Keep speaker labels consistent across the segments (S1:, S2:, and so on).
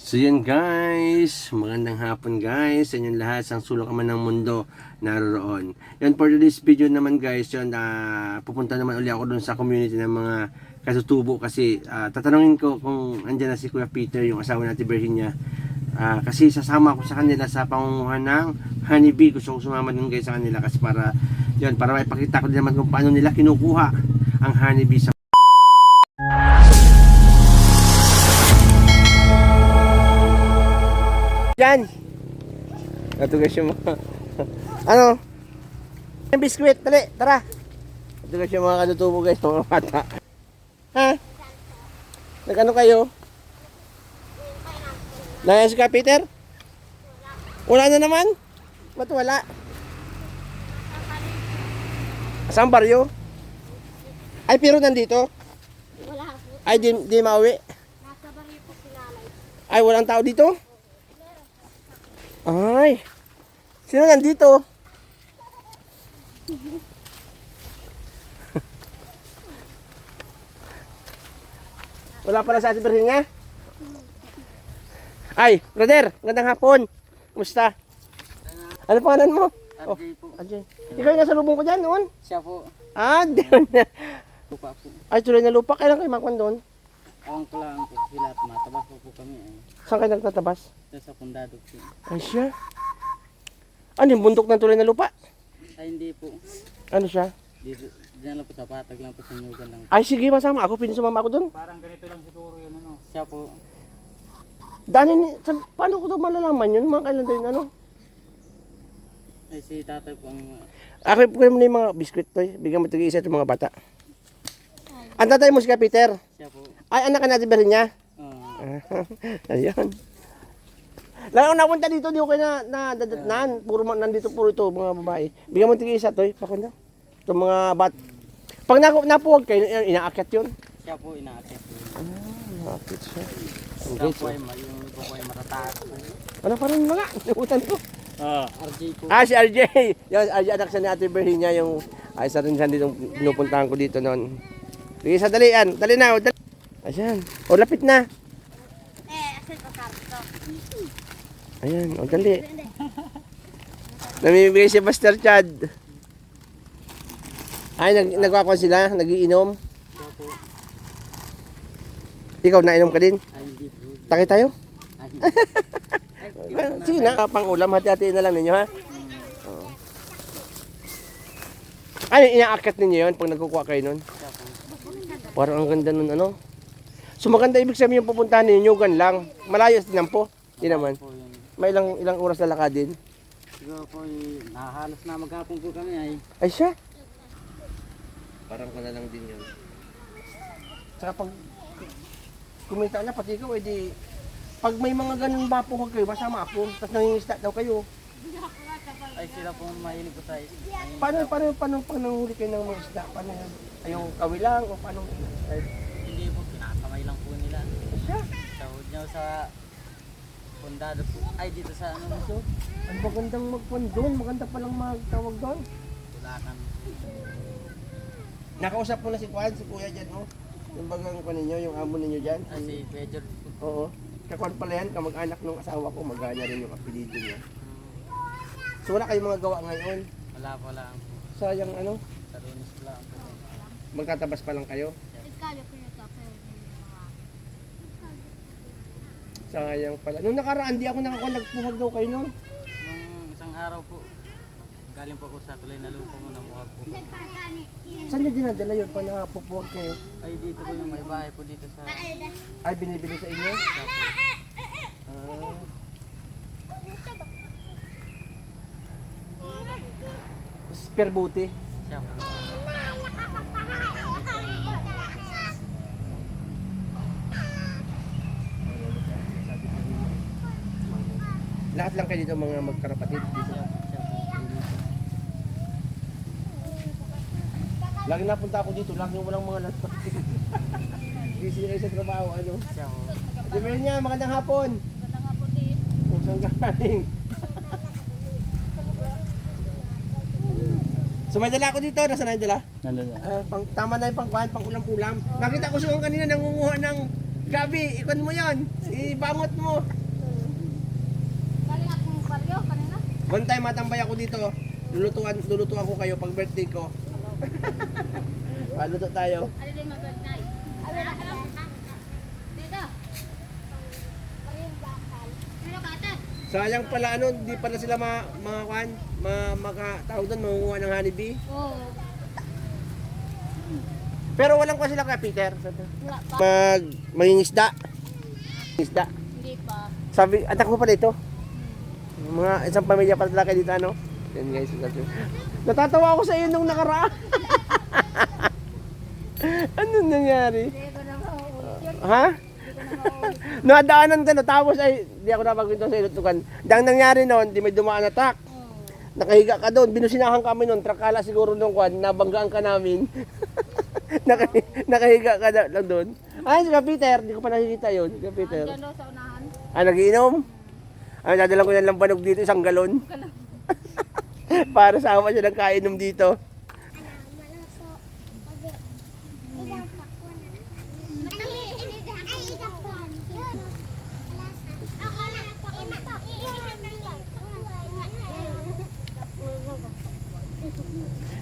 S1: So yan guys, magandang hapon guys sa inyong lahat, sa sulok man ng mundo naroon. Yan, for this video naman guys, yun, pupunta naman uli ako dun sa community ng mga katutubo kasi tatanungin ko kung andyan na si Kuya Peter, yung asawa natin Virginia. Kasi sasama ako sa kanila sa pangunguhan ng honeybee. Gusto ko sumama dun guys sa kanila kasi para yun, para maipakita ko din naman kung paano nila kinukuha ang honeybee sa yan. Ito guys yung mga ano? Yung biskwit, dali, tara. Ito guys yung mga katutubo guys, mga bata. Ha? Nag-ano kayo? Nayas ka, Peter? Wala na naman? Ba't wala? Saan baryo? Ay, pero nandito?
S2: Wala po.
S1: Ay, di mauwi?
S2: Nasa baryo po si nanay.
S1: Ay, walang tao dito? Ay, sino nandito? Wala pala sa ating Virginia? Ay, brother, magandang hapon. Kumusta? Ano pangalan mo?
S3: RJ po.
S1: Ajay. Ikaw yung nasa lubong ko dyan noon?
S3: Siya po.
S1: Doon na.
S3: Lupa po.
S1: Ay, tuloy na lupa. Kailan kayo makwan doon?
S3: Awang ko lang po sila at matabas po kami.
S1: Saan kayo nagtatabas?
S3: Sa Pundado po.
S1: Ay, siya. Ano yung bundok ng tuloy na lupa?
S3: Ay hindi po.
S1: Ano siya?
S3: Diyan lang po sa patag lang po sa Nyugan lang.
S1: Ay, sige, masama ako. Pwede sumama ako doon.
S3: Parang ganito lang siguro yun ano. Siya po.
S1: Paano ko ito malalaman yun? Mga kailan tayo ano?
S3: Ay si tatay po ang
S1: Ako po mo na yung mga biskwit to. Bigyan mo tig-isa sa mga bata. Ang tatay mo si Ka Peter.
S3: siya po.
S1: Ay, anak ka natin ba rin niya? Ayan. Lang ako napunta dito, di ko kayo nadatnan. Puro nandito puro ito, mga babae. Bigyan mo tig-isa to. Pakunda. Ito mga pag napuwag kayo, inaakyat yun.
S3: Siya po inaakit po.
S1: Inaakit siya.
S3: Siya po ay yung iba po ay matataas po.
S1: Ano pa rin mga? Nakutan ko.
S3: RJ po.
S1: Si RJ. Yung RJ anak siya ni Ate Virginia, yung isa rin siya dito pinupuntahan ko dito noon. Sige, sa dalian. Dali na. Dali. Ayan. O, lapit na.
S2: Asan ko karto?
S1: Ayan. O, dali. Namimigay si Master Chad. Ay, nagkakakuha sila. Nagiinom.
S3: Siya po.
S1: Ikaw, nainom ka din?
S3: Ay hindi po.
S1: Taki tayo?
S3: Ay hindi.
S1: Sige na. Pang ulam. Hati-hatiin na lang ninyo, ha? Oo. Ay, inaakyat ninyo yun pag nagkukuha kayo nun?
S3: Siya po.
S1: Parang ang ganda nun, ano? So maganda ibig sabihin yung pupuntahan ninyo, gan lang. Malayo din po. Hindi naman.
S3: Po yun.
S1: May ilang oras na lakad din.
S3: Siguro po nahalos na maghapon po kami ay.
S1: Ay siya. Parang ko na lang din yun. Saka pag kumita na, pati ikaw, edi pag may mga ganun bapo kayo, masama ako. Tapos nangingisda daw kayo.
S3: Ay sila po mahilig po sa
S1: Paano pananghuli kayo ng mga isda? Paano yan? Ay, yung kawilang o paano? Ay,
S3: hindi po kinakamay lang po nila.
S1: siya.
S3: Sahod niyo sa Pundado po. Ay dito sa ano mo?
S1: Ang magandang magpon doon. Maganda palang magtawag doon.
S3: Tulakan.
S1: Nakausap ko na si Juan, si Kuya dyan, oh. Yung bagang ko ninyo, yung amo ninyo dyan.
S3: Kasi Pedro po.
S1: Oo. Kakuan pala yan, kamag-anak ng asawa ko, maganya rin yung apelido niya. So wala kayong mga gawa ngayon.
S3: Wala lang po.
S1: Sayang ano,
S3: Sa Lunes lang po.
S1: magtatabas pa lang kayo.
S2: Ikalo ko yung tapos.
S1: Sayang pala. Nung nakaraan, di ako nagpuhag daw kayo noon.
S3: Nung isang araw po, galing po ako sa tulay na lupa mo na muhag po.
S1: Saan niyo dinadala yun pa napupuhag kayo?
S3: Ay dito po yung may bahay po dito sa...
S1: Ay, binibili sa inyo? Spare buti.
S3: Siya po.
S1: Lahat lang kayo dito mga magkarapatid dito.
S3: Siya po.
S1: Lagi napunta ako dito, lagi walang mga lalaki. Busy kayo sa trabaho, ano?
S3: Siya po.
S1: Di ba niya, magandang hapon.
S2: Wala nga po din.
S1: Kung saan galing. So may dala ako dito, nasa na yung dala?
S3: Nandun na.
S1: Tama na yung pang ulam-ulam. Nakita ko siya kanina nangunguha ng gabi, ikon mo yon. Ibangot mo.
S2: Galing akong baryo kanina.
S1: One time matambay ako dito. Lulutuan ko kayo pag birthday ko. Luto tayo.
S2: Ano din mag-birthday? Dito. Sino ka ate?
S1: Sayang pala hindi pala sila makatawag doon, mangunguha ng honeybee.
S2: Oo.
S1: Pero walang kwa sila kay Peter.
S2: Wala pa.
S1: Mangingisda. Isda.
S2: Hindi pa.
S1: Sabi, anak mo pala ito. Mga isang pamilya pala talaga dito, ano? Yan guys. Natatawa ako sa iyo nung nakaraan. Anong nangyari?
S2: Hindi ko na mauulit yun.
S1: Ha?
S2: Hindi ko na mauulit.
S1: Nadaanan ka na, tapos ay, di ako napagpinto sa ilutukan. Dang nangyari noon, di may dumaan na truck.
S2: Oo.
S1: Nakahiga ka doon, binusinahan kami noon, trakala siguro nung kwan, nabanggaan ka namin. Nakahiga ka lang doon. Ay, si Peter, di ko pa nakikita yun. Si Peter.
S2: Diyan daw sa unahan.
S1: Nagiinom? Dadala ko ng lambanog dito, isang galon. Para sama siya ng kainom dito.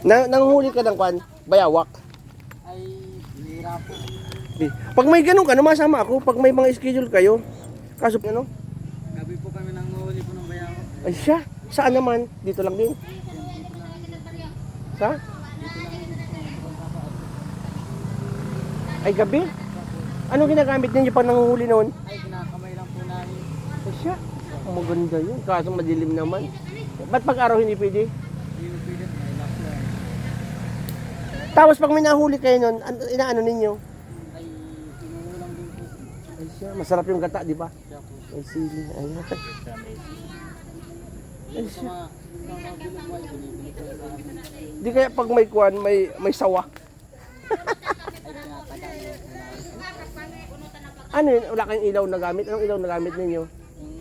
S1: Nanghuli ka ng kwan, bayawak.
S3: Ay, hira po.
S1: Pag may ganun ka, masama ako. Pag may mga schedule kayo. Kaso, ano?
S3: Gabi po kami nang huli po ng bayaw.
S1: Ay siya, saan naman? Dito lang din. Sa? Ay gabi? Anong ginagamit ninyo pag nanguhuli noon?
S3: Ay, kinakamay lang po namin.
S1: Ay siya, ang maganda yun. Kaso madilim naman. Ba't pag araw hindi pwede?
S3: Hindi mo pwede, may lock yan.
S1: Tapos pag may nahuli kayo noon, inaano ninyo?
S3: Ay, inuulang din po.
S1: Ay siya, masarap yung gata, di ba?
S3: Siya po.
S1: Ay sili, ay
S3: Ay, sa mga bilog mo ay binibili ko sa amin.
S1: Di kaya pag may kwan, may sawa.
S3: Ay, tinatagal mo.
S1: Ano yun? Wala kayong ilaw na gamit? Anong ilaw na gamit ninyo?
S3: Yung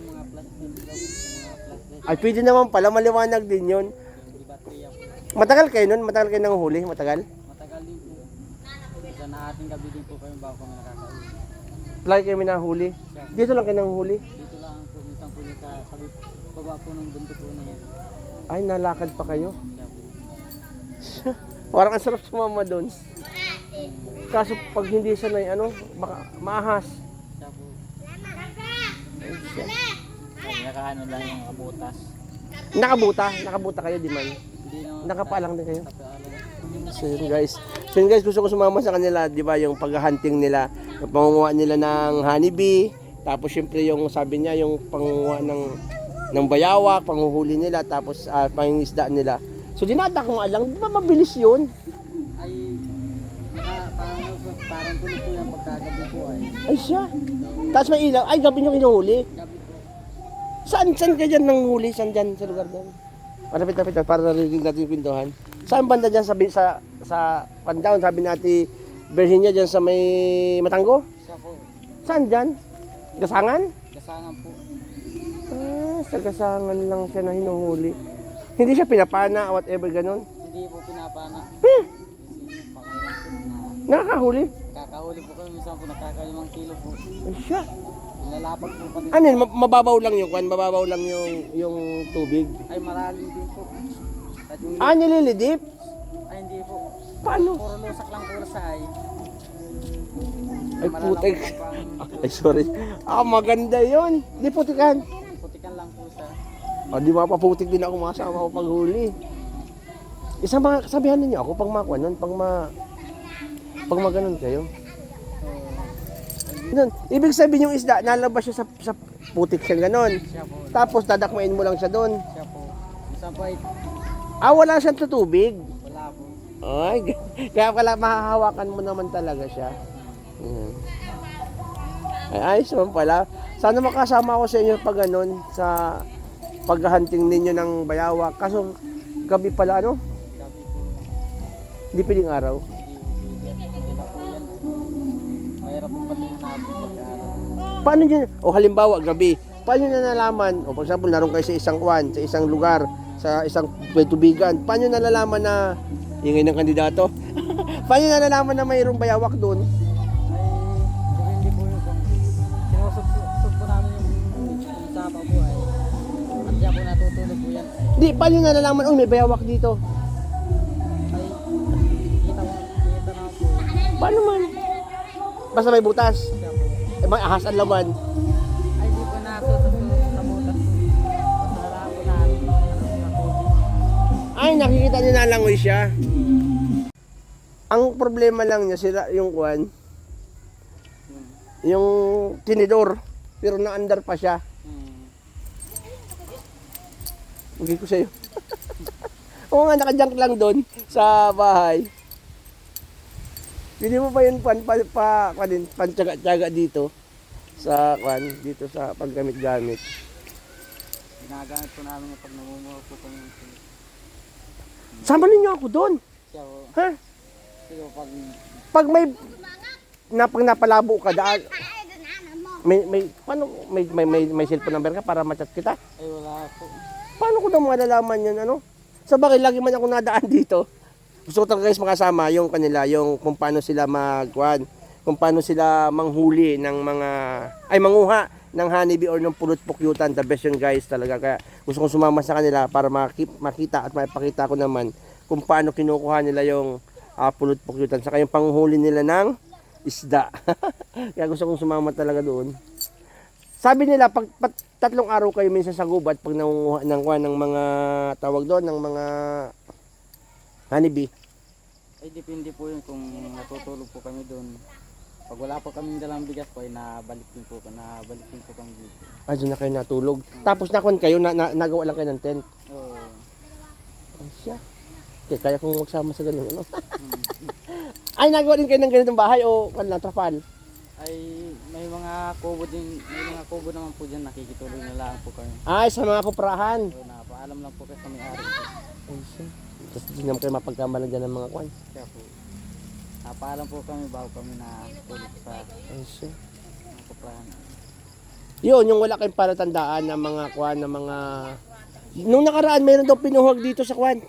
S3: mga plastic, yung mga plastic,
S1: Ay pwede naman pala, maliwanag din yun.
S3: yung baterya po.
S1: Matagal kayo nun? Matagal kayo nang huli? Matagal?
S3: Matagal din po. Sa naating gabi din po kami bago kami nakakauwi.
S1: Lagi kayo nahuli? Dito lang kayo nanghuli?
S3: Dito lang po, minsan po yung sabi, baba po ng bundok po na yan.
S1: Ay, nalakad pa kayo?
S3: Siya po.
S1: Parang ang sarap sumama doon. Kaso pag hindi sanay, baka maahas.
S3: Siya po. Ay, nakaano lang yung kabutas.
S1: Nakabuta kayo, di man?
S3: Hindi naman.
S1: Nakapaalang din kayo?
S3: Kapaalang.
S1: So yun guys. So yun guys, gusto ko sumama sa kanila, di ba, yung pag-hunting nila, yung pangunguha nila ng honeybee, tapos syempre yung sabi niya, yung pangunguha ng bayawak, panghuhuli nila, tapos pangingisda nila. So dinadak ko nga lang, di ba mabilis yun?
S3: Ay, parang tuloy po yung pagkagabi po ay.
S1: Ay siya. Tapos may ilaw, ay gabi nyo kinuhuli.
S3: Gabi po.
S1: Saan ka dyan nang huli? Saan dyan sa lugar dyan? Lapit, para narinig natin yung pintuhan. Saan banda dyan sa pandown, sabi natin Virginia dyan sa may Matango?
S3: Siya po.
S1: Saan dyan? Gasangan?
S3: Gasangan po.
S1: Sa gasangan lang siya na hinuhuli. Hindi siya pinapana, whatever ganun.
S3: Hindi po pinapana.
S1: Nakakahuli.
S3: Kakahuli po kami, minsan po nakakalimang kilo po.
S1: Ay siya.
S3: Nilalapag po kami.
S1: Ano yun, mababaw lang yung kwan, mababaw lang yung tubig.
S3: Ay, malalim din po. At yung
S1: Nililidip?
S3: ay, hindi po.
S1: Paano?
S3: Puro lusak lang po sa ay.
S1: Ay putik. Ay sorry. Maganda yun. Di putikan.
S3: Putikan lang po sa.
S1: Di ba paputik din ako makasama ko paghuli. Isang mga kasabihan ninyo ako pag makuha nun, pag maganon kayo. Ganun. Ibig sabihin yung isda, nalabas siya sa putik siya ganon.
S3: Siya po.
S1: Tapos dadakmain mo lang siya doon.
S3: Siya po. Minsan po ay
S1: Wala siyang tutubig.
S3: wala po.
S1: Ay, kaya pala mahahawakan mo naman talaga siya. Ay, ayos naman pala. Sana makasama ako sa inyo pag ganun, sa paghahunting ninyo ng bayawak. Kaso gabi pala,
S3: Gabi po.
S1: Hindi piling araw.
S3: Hindi na po yan. Mahirap po pati natin pagkaaraw.
S1: Paano nyo, halimbawa gabi, paano nyo nalalaman, for example, naroon kayo sa isang kwan, sa isang lugar, sa isang tubigan, paano nyo nalalaman na, ingay ng kandidato, paano nyo nalalaman na mayroong bayawak doon?
S3: Ay, depende po yung sinusubukan yan.
S1: Di, paano nyo nalalaman, may bayawak dito?
S3: Ay, kita naman po.
S1: Paano man? Basta may butas.
S3: Siya po.
S1: May ahas ang laman.
S3: Ay, di po natututo sa butas po. Basta wala po na
S1: Ay, nakikita nyo nalangoy siya. Ang problema lang niya, sila yung kwan, yung tinidor. Pero na-under pa siya. Bigay ko sa'yo. Oo nga, nakajunk lang doon sa bahay. Pili mo ba yun pantsaga-tsaga dito sa kwan, dito sa paggamit-gamit.
S3: Ginagamit po namin yung pag namumuha po kami.
S1: Sama ninyo ako doon.
S3: Siya po.
S1: Ha?
S3: Siya pag
S1: Pag may pag napalabo ka daan, may cellphone number ka para ma-chat kita.
S3: ay wala po.
S1: Paano ko na malalaman yun, ano? Sa bagay, lagi man ako nadaan dito. Gusto ko talaga guys makasama yung kanila, yung kung paano sila magkuhan, kung paano sila manghuli ng mga, manguha ng honeybee or ng pulot pukyutan. The best yun guys talaga. Kaya gusto kong sumama sa kanila para makita at maipakita ko naman kung paano kinukuha nila yung pulot pukyutan. Saka yung panghuli nila ng isda. Kaya gusto kong sumama talaga doon. Sabi nila, pag 3 araw kayo minsan sa gubat, pag nangunguha ng mga tawag doon, ng mga honeybee.
S3: Ay depende po yun kung natutulog po kami doon. Pag wala po kaming dalang bigas po ay nabalik din po kami dito.
S1: Ay, doon na kayo natulog. Tapos nakuan kayo, nagawa lang kayo ng tent.
S3: Oo.
S1: Ay, siya. Okay, kaya kong magsama sa ganun, ano? Ay, nagawa din kayo ng ganitong bahay o kanlang trapal?
S3: Ay may mga kubo naman po dyan, nakikituloy na lang po kami.
S1: Ay, sa mga kuprahan.
S3: So napaalam lang po kasi sa may-ari po.
S1: Ay, siya. Tapos di naman kayo mapagkamalan dyan ng mga kwan.
S3: Kaya po, napaalam po kami bago kami natulog sa
S1: Ay, siya.
S3: mga kuprahan.
S1: Yun, yung wala kayong palatandaan ng mga kwan, ng mga... Nung nakaraan, mayroon daw pinuhag dito sa kwan.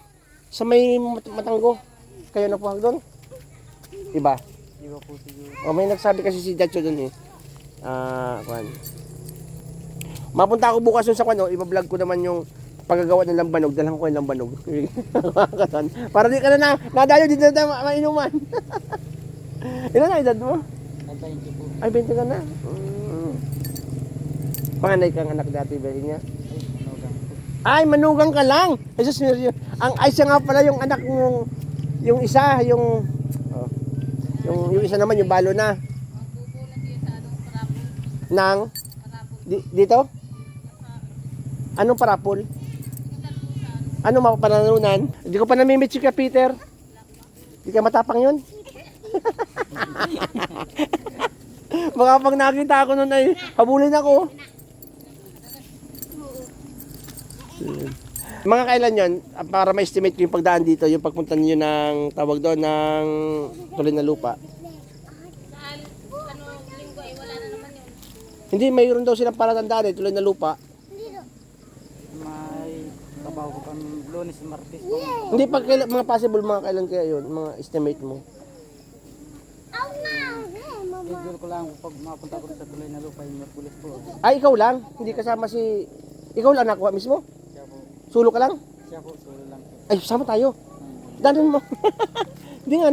S1: Sa may Matanggo. Kayo napuhag doon? Iba?
S3: Iba po siguro.
S1: O, may nagsabi kasi si Dacho doon eh. Kwan. Mapunta ako bukas doon sa kwan, iba-vlog ko naman yung paggagawa ng lambanog. Dalang ko yung lambanog. Para di ka na nadayo, dito na mainuman. Ilan na edad mo?
S3: Nag-20 po.
S1: Ay, 20 ka na. Panganay kang anak dati ba niya?
S3: Ay, nogang po.
S1: Ay, manugang ka lang. Ay, ay, siya nga pala yung anak yung isa, yung isa naman, yung balo na. Nang? Dito? Anong parapol? Ano mapapanalunan? Hindi ko pa namimit si ka, Peter. Hindi ka matapang yun? Baka pag nakita ako nun ay habulin ako. Mga kailan yon para ma-estimate ko yung pagdaan dito, yung pagpunta niyo ng tawag doon ng tuloy na lupa.
S2: Linggo ay wala na naman yun.
S1: Hindi, mayroon daw silang palatandaan tuloy na lupa.
S3: May trabaho ko kami Lunes, Martes po.
S1: Hindi, pag mga possible, mga kailan kaya yun, mga estimate mo.
S3: Schedule ko lang pag mapunta ko sa tuloy na lupa yung Merkulis po.
S1: Ay, ikaw lang? Hindi kasama si... Ikaw lang nakuha mismo?
S3: Siya po.
S1: Sulo ka lang?
S3: Siya po, solo lang po.
S1: Ay, sama tayo. Danan mo. Hindi nga,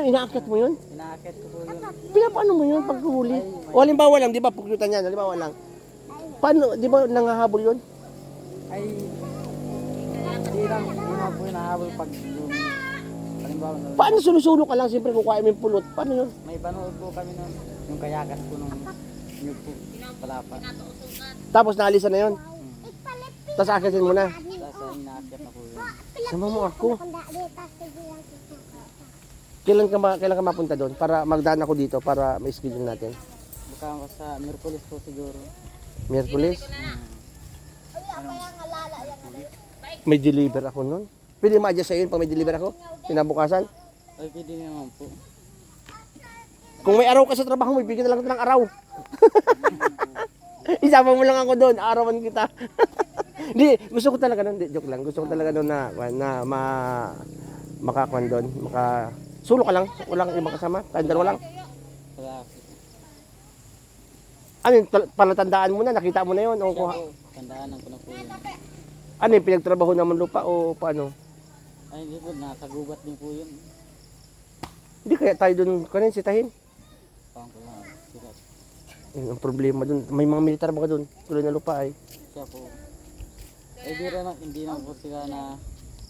S1: inaakit mo yun?
S3: Inaakit ko po yun.
S1: Pinapaano mo yun pag huli? O halimbawa lang, di ba, pukyutan yan, halimbawa lang. Paano, di ba, nangahabol yun?
S3: Ay, hindi lang po hinahabol pag yung halimbawa na
S1: Paano sulo-sulo ka lang, siyempre kukuha mo yung pulot? Paano yun?
S3: may panood po kami nun, yung kayakas po nung nyug po, palapan.
S1: Tapos naalisan na yun. Tapos akitin mo na.
S3: Tapos inaakit na po yun.
S1: Sama mo ako. Kailan ka mapunta doon? Para magdaan ako dito para ma-schedule natin.
S3: Baka sa Merkulis po siguro.
S1: Miyerkules. May deliver ako noon. Pwede ma-adjust sa'yo yun pag may deliver ako? Pinabukasan?
S3: Ay, pwede naman po.
S1: Kung may araw ka sa trabaho mo, bigyan na lang kita ng araw. Isama mo lang ako doon, arawan kita. Hindi, gusto ko talaga doon, joke lang. Gusto ko talaga doon na makakuan doon, sulo ka lang, walang ibang kasama, tayong dalawa lang.
S3: Wala.
S1: Ano yun, palatandaan mo na, nakita mo na yun. O,
S3: Siya po, tandaanan ko na po yun.
S1: Ano yung pinagtrabaho naman lupa o paano?
S3: Ay, hindi po, nasa gubat din po yun.
S1: Hindi kaya tayo doon kanin sitahin.
S3: Parang ko lang, sila,
S1: Yun ang problema doon. May mga militar ba ka doon? Tuloy na lupa ay.
S3: siya po. Eh, hindi na po sila na,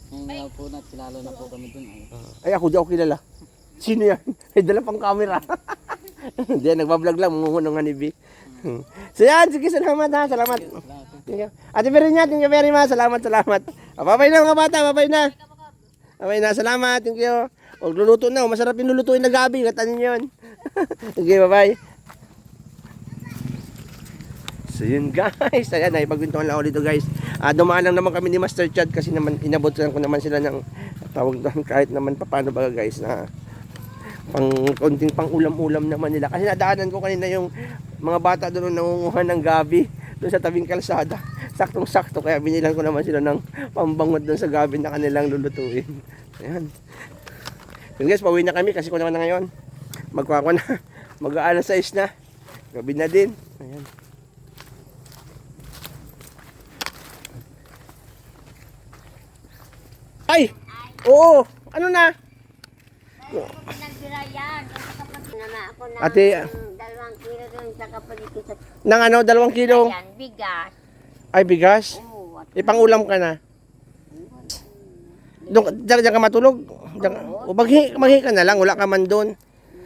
S3: ngayon na po na, kilala na po kami dun. Ay,
S1: Ay ako di ako kilala. Sino yan? May dala pang camera. Hindi, nagbablog lang. Mungunong hanibi. So yan, sige, salamat ha. Salamat.
S3: salamat po.
S1: Thank you. Ate Perin thank you very much. Salamat, salamat. Babay na mga bata, babay na. Babay na, salamat. Thank you. O, luluto na. Masarap yung lulutuin na gabi. Katanin yun. Okay, bye-bye. So yun guys, ayan, naipagpintuhan lang ako dito guys. Dumaan lang naman kami ni Master Chad kasi naman inabot ko naman sila ng tawag doon kahit naman paano ba guys na pang konting pang ulam-ulam naman nila. Kasi nadaanan ko kanina yung mga bata doon nangunguha ng gabi doon sa tabing kalsada. Saktong-sakto kaya binilan ko naman sila ng pambangot doon sa gabi na kanilang lulutuin. Ayan. Yun guys, pauwi na kami kasi ko naman na ngayon. Magkuha na. Mag-aalas 6 na. Gabi na din. Ayan. Ay! Oo! Ano na?
S2: Pinagbirayan. Naman ako na
S1: Ate,
S2: 2 kilo doon sa kapatid ko sa
S1: nang ano, 2 kilo.
S2: yan, bigas.
S1: Ay, bigas.
S2: Oo, at
S1: Ipangulam ka na. Diyan ka matulog. O maghi ka na lang, wala ka man doon.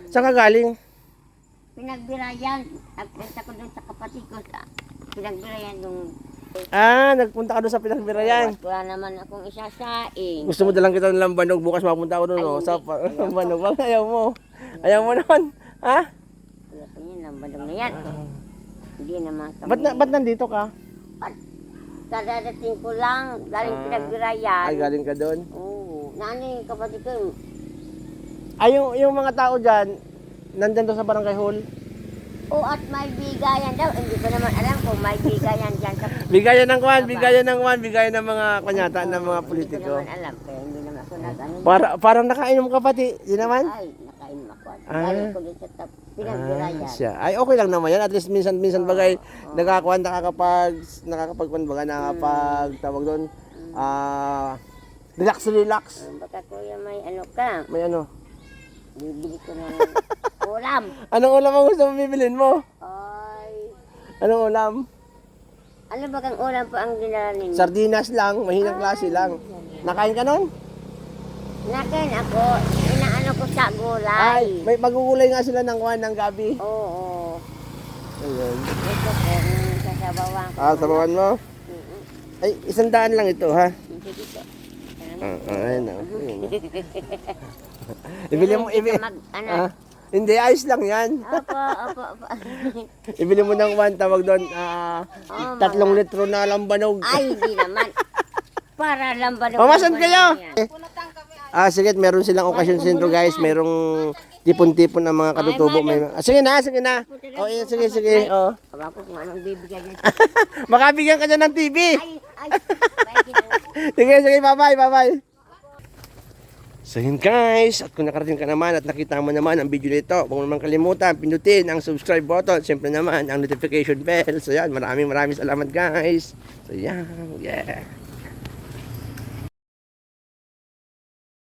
S1: Saan ka galing?
S2: pinagbirayan. Nagpunta ko doon sa kapatid ko sa pinagbirayan doon.
S1: Nagpunta ka doon sa Pinagbirayan.
S2: Wala naman akong isasaing.
S1: Gusto mo dalang kita ng lambanog, bukas mapunta ako doon, no?
S2: Ay,
S1: Sa lambanog. Bakit ayaw mo? Ayaw mo naman? Ha?
S2: Wala pa yun, lambanog na yan. Hindi naman kami.
S1: Ba't nandito ka?
S2: Kadadating ko lang, galing pinagbirayan.
S1: Ay, galing ka doon.
S2: Oo. Naano yung kapatid ko?
S1: Ay, yung mga tao dyan, nandyan doon sa barangay hall.
S2: Oo, at may bigayan daw. Hindi ko naman alam kung may bigayan dyan sa...
S1: Bigayan ng kwan, bigayan ng mga kanyata, ng mga politiko.
S2: Hindi ko naman alam, kaya hindi naman ako nag-ano.
S1: Parang nakainom ka pati, di naman?
S2: Ay, nakainom ako. Galing ko din sa pinagbirayan.
S1: Siya. Ay, okay lang naman yan. At least minsan bagay, nakakapagkwan baga, tawag doon, relax.
S2: Baka kuya may ano ka,
S1: May ano?
S2: bibili ko ng ulam.
S1: Anong ulam ang gusto mo bibilin mo?
S2: Ay,
S1: Anong ulam?
S2: ano ba kang ulam po ang dinala ninyo?
S1: Sardinas lang, mahinang klase lang. Nakain ka nun?
S2: Nakain ako, inaano ko sa
S1: Ay,
S2: gulay.
S1: may magugulay nga sila ng kwan ng gabi.
S2: Oo.
S1: Ayun.
S2: Ito po, sasabawan ko.
S1: Sabawan mo? Ay, 100 lang ito, ha?
S2: Sige po.
S1: Ayun na. Ibili mo,
S2: Ano?
S1: Hindi, ayos lang yan.
S2: Opo.
S1: Ibili mo ng one, tawag doon, 3 litro na lambanog.
S2: Ay, di naman. Para lang ba
S1: Pamasan kayo! Sige, meron silang okasyon sentro guys. Merong tipon-tipon ng mga katutubo. Sige na. O, yan, sige. O.
S2: Awa ko kung anong bibigyan niya.
S1: Makabigyan ka dyan ng TV.
S2: Ay.
S1: Sige, bye-bye. So yun guys, at kung nakarating ka naman at nakita mo naman ang video nito, huwag mo naman kalimutan, pindutin ang subscribe button, siyempre naman ang notification bell. So yan, maraming salamat guys. So yan, yeah.